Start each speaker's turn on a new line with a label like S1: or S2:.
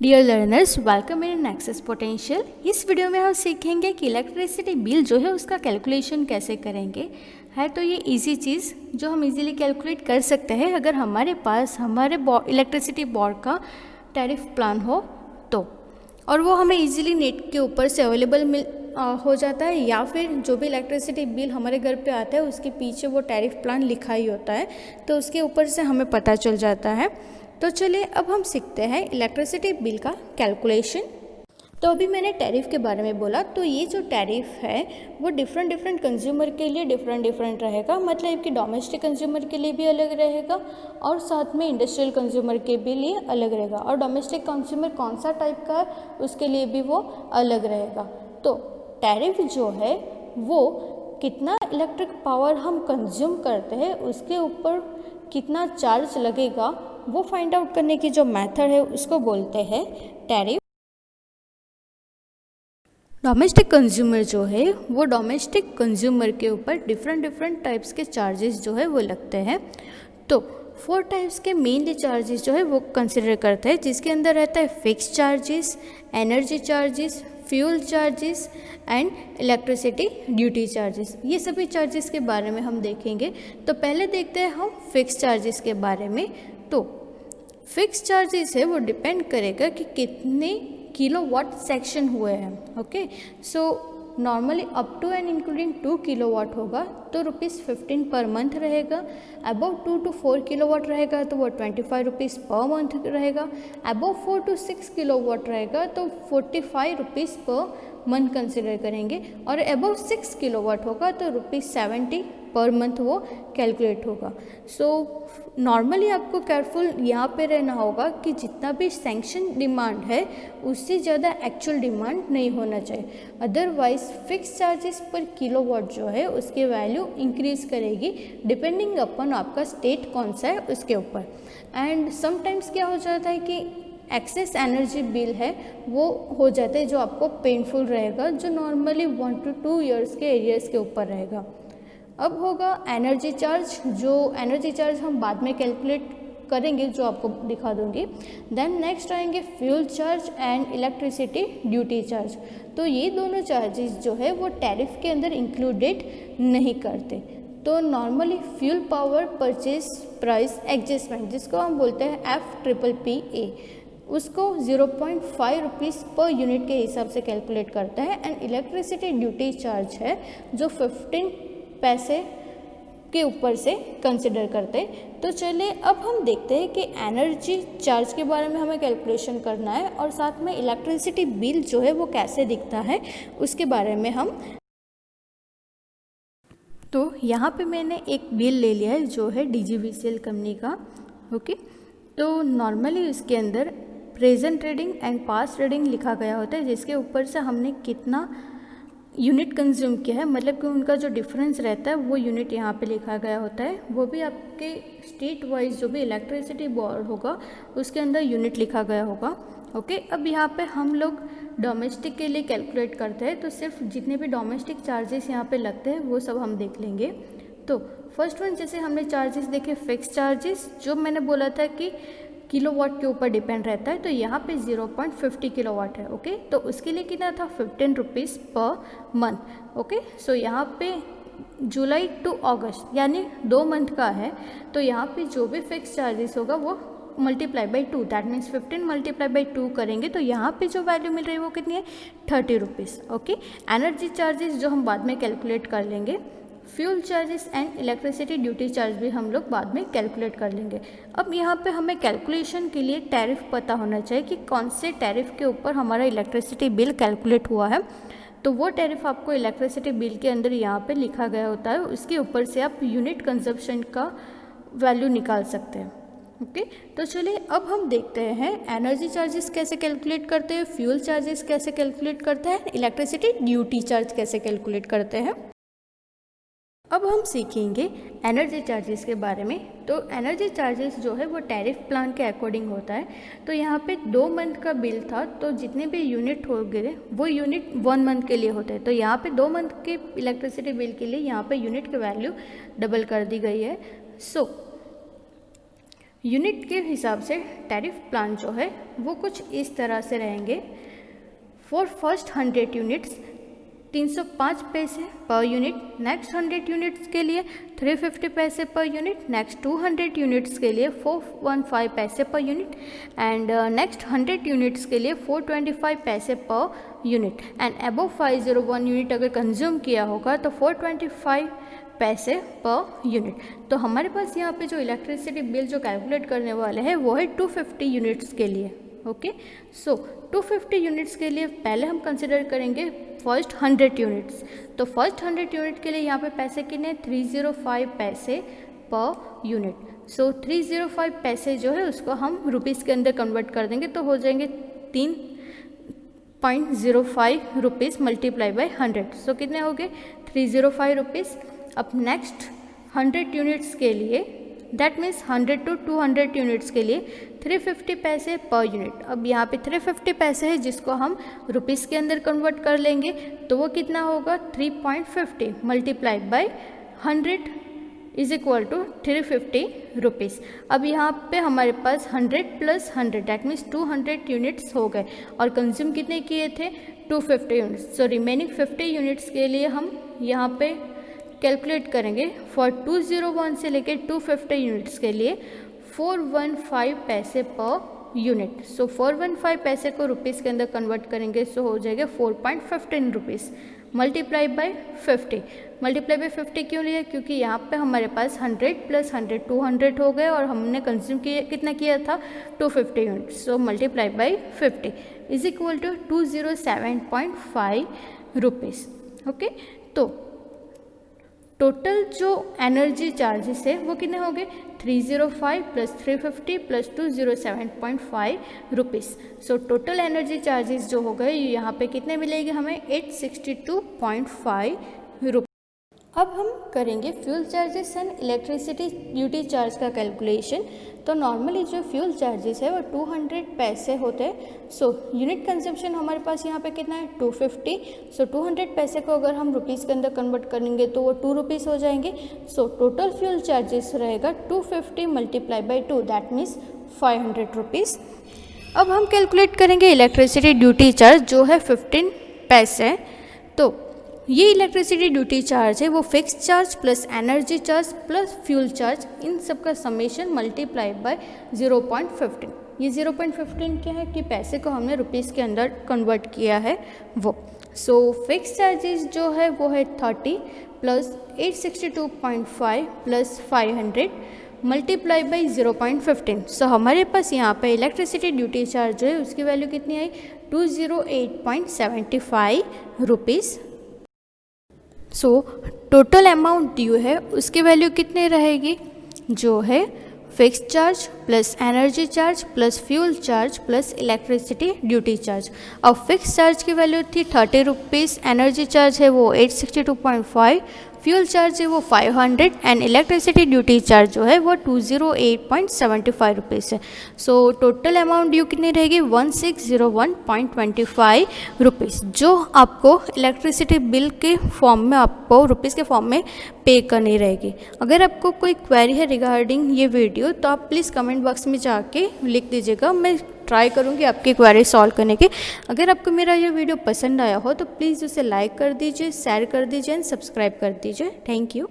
S1: Dear learners, welcome in access potential. इस video में हम सीखेंगे कि इलेक्ट्रिसिटी बिल जो है उसका कैलकुलेशन कैसे करेंगे। है तो ये इजी चीज़ जो हम इजीली कैलकुलेट कर सकते हैं अगर हमारे पास हमारे इलेक्ट्रिसिटी बोर्ड का टैरिफ प्लान हो तो, और वो हमें इजीली नेट के ऊपर से अवेलेबल हो जाता है, या फिर जो भी इलेक्ट्रिसिटी बिल हमारे घर पे आता है उसके पीछे वो टैरिफ प्लान लिखा ही होता है, तो उसके ऊपर से हमें पता चल जाता है। तो चलिए अब हम सीखते हैं इलेक्ट्रिसिटी बिल का कैलकुलेशन। तो अभी मैंने टैरिफ के बारे में बोला, तो ये जो टैरिफ है वो डिफरेंट कंज्यूमर के लिए डिफरेंट रहेगा। मतलब कि डोमेस्टिक कंज्यूमर के लिए भी अलग रहेगा और साथ में इंडस्ट्रियल कंज्यूमर के भी लिए अलग रहेगा। और डोमेस्टिक कंज्यूमर कौन सा टाइप का है उसके लिए भी वो अलग रहेगा। तो टैरिफ जो है वो कितना इलेक्ट्रिक पावर हम कंज्यूम करते हैं उसके ऊपर कितना चार्ज लगेगा वो फाइंड आउट करने की जो मेथड है उसको बोलते हैं टैरिफ। डोमेस्टिक कंज्यूमर जो है वो डोमेस्टिक कंज्यूमर के ऊपर डिफरेंट टाइप्स के चार्जेस जो है वो लगते हैं। तो 4 टाइप्स के मेनली चार्जेस जो है वो कंसिडर करते हैं, जिसके अंदर रहता है fix charges, energy charges, fuel charges and electricity duty charges. ये सभी चार्जेस के बारे में हम देखेंगे। तो पहले देखते हैं हम फिक्स चार्जेस के बारे में। तो फिक्स चार्जेस है वो डिपेंड करेगा कि कितने किलोवाट सेक्शन हुए हैं। Okay, so normally up to and including 2 kilowatt होगा तो ₹15 पर मंथ रहेगा। अबव 2 to 4 किलोवाट रहेगा तो वो ₹25 पर मंथ रहेगा। अबव 4 to 6 किलोवाट रहेगा तो ₹45 पर मंथ कंसिडर करेंगे। और अबव 6 किलोवाट होगा तो ₹70 पर मंथ वो कैलकुलेट होगा। सो नॉर्मली आपको केयरफुल यहाँ पे रहना होगा कि जितना भी सैंक्शन डिमांड है उससे ज़्यादा एक्चुअल डिमांड नहीं होना चाहिए, अदरवाइज फिक्स चार्जेस पर किलोवाट जो है उसकी वैल्यू इंक्रीज करेगी डिपेंडिंग अपॉन आपका स्टेट कौन सा है उसके ऊपर। एंड समटाइम्स क्या हो जाता है कि एक्सेस एनर्जी बिल है वो हो जाता है जो आपको पेनफुल रहेगा, जो नॉर्मली 1 to 2 ईयर्स के एरियर्स के ऊपर रहेगा। अब होगा एनर्जी चार्ज, जो एनर्जी चार्ज हम बाद में कैलकुलेट करेंगे जो आपको दिखा दूंगी। देन नेक्स्ट आएंगे fuel charge and electricity duty charge. तो ये दोनों चार्जेस जो है वो टैरिफ के अंदर इंक्लूडेड नहीं करते। तो normally fuel power purchase price adjustment, जिसको हम बोलते हैं FPPA, उसको ₹0.5 पर यूनिट के हिसाब से कैलकुलेट करता है। एंड इलेक्ट्रिसिटी ड्यूटी चार्ज है जो 15 पैसे के ऊपर से कंसिडर करते हैं। तो चलिए अब हम देखते हैं कि एनर्जी चार्ज के बारे में हमें कैलकुलेशन करना है और साथ में इलेक्ट्रिसिटी बिल जो है वो कैसे दिखता है उसके बारे में हम। तो यहाँ पे मैंने एक बिल ले लिया है जो है DGVCL कंपनी का। ओके, तो नॉर्मली उसके अंदर present reading and past reading लिखा गया होता है, जिसके ऊपर से हमने कितना यूनिट कंज्यूम किया है, मतलब कि उनका जो डिफरेंस रहता है वो यूनिट यहाँ पे लिखा गया होता है। वो भी आपके स्टेट वाइज जो भी इलेक्ट्रिसिटी बोर्ड होगा उसके अंदर यूनिट लिखा गया होगा। ओके, अब यहाँ पे हम लोग डोमेस्टिक के लिए कैलकुलेट करते हैं, तो सिर्फ जितने भी डोमेस्टिक चार्जेस यहाँ पे लगते हैं वो सब हम देख लेंगे। तो फर्स्ट वन, जैसे हमने चार्जेस देखे फिक्स चार्जेस, जो मैंने बोला था कि किलोवाट के ऊपर डिपेंड रहता है, तो यहाँ पे 0.50 किलोवाट है। ओके, तो उसके लिए कितना था ₹15 पर मंथ। ओके, सो यहाँ पे जुलाई टू अगस्त यानी 2 मंथ का है, तो यहाँ पे जो भी फिक्स चार्जेस होगा वो multiply by 2, that means 15 multiply by 2 करेंगे तो यहाँ पे जो वैल्यू मिल रही है वो कितनी है ₹30। ओके, एनर्जी चार्जेस जो हम बाद में कैलकुलेट कर लेंगे, fuel charges and electricity duty charge भी हम लोग बाद में कैलकुलेट कर लेंगे। अब यहाँ पे हमें कैलकुलेशन के लिए टैरिफ पता होना चाहिए कि कौन से टैरिफ के ऊपर हमारा इलेक्ट्रिसिटी बिल कैलकुलेट हुआ है। तो वो टैरिफ आपको इलेक्ट्रिसिटी बिल के अंदर यहाँ पे लिखा गया होता है, उसके ऊपर से आप यूनिट कंजप्शन का वैल्यू निकाल सकते हैं। ओके, तो चलिए अब हम देखते हैं एनर्जी चार्जेस कैसे कैलकुलेट करते हैं, फ्यूल चार्जेस कैसे कैलकुलेट करते हैं, इलेक्ट्रिसिटी ड्यूटी चार्ज कैसे कैलकुलेट करते हैं। अब हम सीखेंगे एनर्जी चार्जेस के बारे में। तो एनर्जी चार्जेस जो है वो टैरिफ प्लान के अकॉर्डिंग होता है। तो यहाँ पे 2 मंथ का बिल था, तो जितने भी यूनिट हो गए वो यूनिट 1 मंथ के लिए होते हैं। तो यहाँ पे 2 मंथ के इलेक्ट्रिसिटी बिल के लिए यहाँ पे यूनिट की वैल्यू डबल कर दी गई है। सो यूनिट के हिसाब से टैरिफ प्लान जो है वो कुछ इस तरह से रहेंगे। फॉर फर्स्ट 100 यूनिट्स 305 पैसे पर यूनिट, नेक्स्ट 100 यूनिट्स के लिए 350 पैसे पर यूनिट, नेक्स्ट 200 यूनिट्स के लिए 415 पैसे per unit and next 100 units के लिए 425 पैसे per unit and above 501 unit अगर कंज्यूम किया होगा तो 425 पैसे पर यूनिट। तो हमारे पास यहाँ पे जो इलेक्ट्रिसिटी बिल जो कैलकुलेट करने वाले हैं वो है 250 यूनिट्स के लिए। ओके, सो 250 यूनिट्स के लिए पहले हम कंसिडर करेंगे फर्स्ट 100 यूनिट्स। तो फर्स्ट 100 यूनिट के लिए यहाँ पे पैसे कितने, 305 पैसे पर यूनिट। सो 305 पैसे जो है उसको हम रुपीज़ के अंदर कन्वर्ट कर देंगे तो हो जाएंगे 3.05 रुपीज़ मल्टीप्लाई बाई 100। सो कितने हो गए, 305 रुपीज़। अब नेक्स्ट 100 यूनिट्स के लिए दैट मीन्स 100 to 200 यूनिट्स के लिए 350 पैसे पर यूनिट। अब यहाँ पे 350 पैसे है जिसको हम रुपीज़ के अंदर कन्वर्ट कर लेंगे तो वो कितना होगा, 3.50 multiply by 100 is equal to 350 rupees. अब यहाँ पे हमारे पास 100 + 100 दैट मीन्स 200 यूनिट्स हो गए और कंज्यूम कितने किए थे, 250 यूनिट्स। सो रिमेनिंग 50 यूनिट्स के लिए हम यहाँ पे कैलकुलेट करेंगे फॉर 201 से लेकर 250 यूनिट्स के लिए 415 पैसे पर यूनिट। सो 415 पैसे को रुपीज़ के अंदर कन्वर्ट करेंगे सो हो जाएगा 4.15 rupees multiply by 50। Multiply by 50 क्यों लिया, क्योंकि यहाँ पे हमारे पास 100 + 100 200 हो गए और हमने कंज्यूम किया कितना किया था, 250 unit. So multiply by 50 is equal to 207.5 rupees. Okay, तो टोटल जो एनर्जी चार्जेस है वो कितने हो गए, 305 + 350 + 207.5 rupees. So total energy charges जो हो गए यहाँ पे कितने मिलेंगे हमें, 862.5 रुपीज़। अब हम करेंगे fuel charges and electricity duty charge का कैलकुलेशन। तो नॉर्मली जो फ्यूल चार्जेस है वो 200 पैसे होते हैं। सो यूनिट कंजम्पशन हमारे पास यहाँ पे कितना है, 250। सो 200 पैसे को अगर हम रुपीज़ के अंदर कन्वर्ट करेंगे तो वो 2 रुपीज़ हो जाएंगे। सो टोटल फ्यूल चार्जेस रहेगा 250 multiply by 2 that means 500 rupees. अब हम कैलकुलेट करेंगे इलेक्ट्रिसिटी ड्यूटी चार्ज जो है 15 पैसे। तो ये इलेक्ट्रिसिटी ड्यूटी चार्ज है वो fix charge plus energy charge plus fuel charge in सब का समेशन मल्टीप्लाई बाय 0.15। ये 0.15 क्या है कि पैसे को हमने रुपीज़ के अंदर कन्वर्ट किया है वो। सो फिक्स चार्जेस जो है वो है 30 + 862.5 + 500 मल्टीप्लाई बाई 0.15। सो हमारे पास यहाँ पे इलेक्ट्रिसिटी ड्यूटी चार्ज जो है उसकी वैल्यू कितनी आई, 208.75 rupees. So total amount due है उसकी वैल्यू कितनी रहेगी, जो है fix charge plus energy charge plus fuel charge plus electricity duty charge. अब फिक्स चार्ज की वैल्यू थी 30 रुपीज़, एनर्जी चार्ज है वो 862.5, फ्यूल चार्ज है वो 500 एंड इलेक्ट्रिसिटी ड्यूटी चार्ज जो है वो 208.75 रुपीज़ है। सो टोटल अमाउंट ड्यू कितनी रहेगी, 1601.25 रुपीज़, जो आपको इलेक्ट्रिसिटी बिल के फॉर्म में आपको रुपीज़ के फॉर्म में पे करनी रहेगी। अगर आपको कोई क्वेरी है रिगार्डिंग ये वीडियो तो आप प्लीज़ कमेंट बॉक्स में जाके लिख दीजिएगा, मैं ट्राई करूँगी आपकी क्वेरी सॉल्व करने की। अगर आपको मेरा ये वीडियो पसंद आया हो तो प्लीज़ उसे लाइक कर दीजिए, शेयर कर दीजिए एंड सब्सक्राइब कर दीजिए। Thank you.